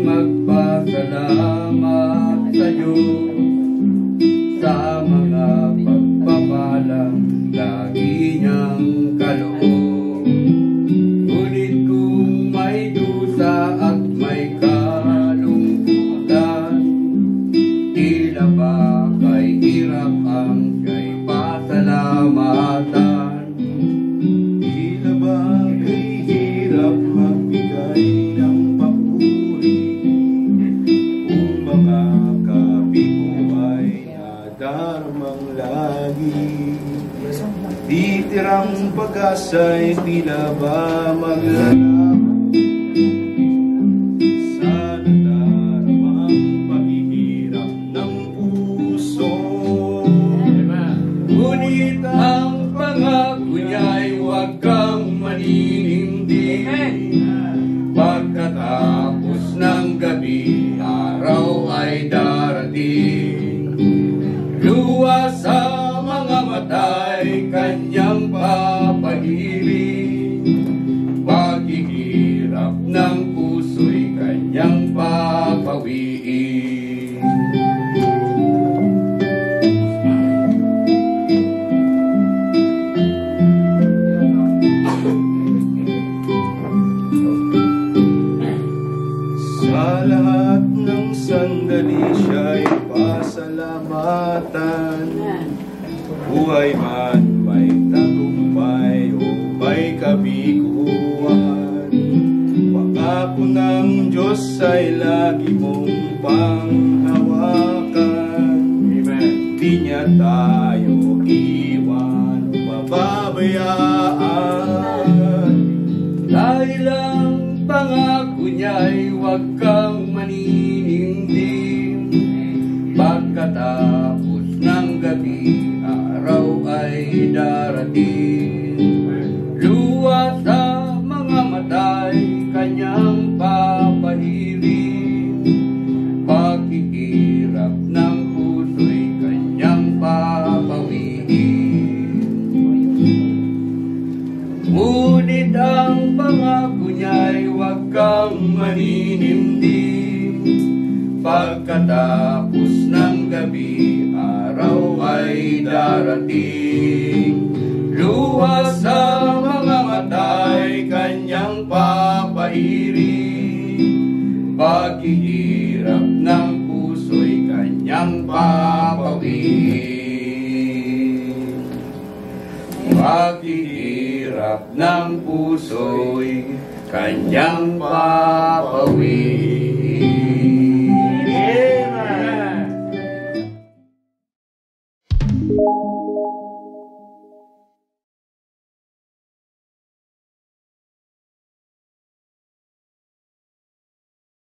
magpasalamat sa Diyos sa mga pagpapalang lagi niyang kaloob. Ngunit kung may dusa at may kalungkutan, tila ba kay hirap ang kay pasalamatan? Tila ba kay hirap magbigay ng papuri kung mga kabigo ay nadarmang lagi? Titirang pag-asa'y tila ba maglalaman sa nadarmang paghihirap ng puso? Ngunit ang pangako niya'y huwag kang maninindig. Pagkatapos ng gabi, araw ay darating. Luwas sa mga mata'y kanyang papahirin. Paghihirap ng puso'y kanyang papawiin. Sa lahat ng sandali siya'y pasalamatan. Buhay man may tagumpay o may kabiguan, pangako ng Diyos ay lagi mong panghawakan. Amen. Di niya tayo iwan o pababayaan. Dahil ang pangako niya'y huwag kang maninindig. Pagkatapos ng gabi, araw ay darating. Luwas sa mga mata'y kanyang papahirin. Paghihirap ng puso'y kanyang papawiin. Ngunit ang pangako niya'y huwag kang maninindig. Pagkatapos ng gabi, araw ay darating. Luwas sa mga mata'y kanyang papahirin. Paghihirap ng puso'y kanyang papawiin. Paghihirap ng puso'y kanyang papawiin.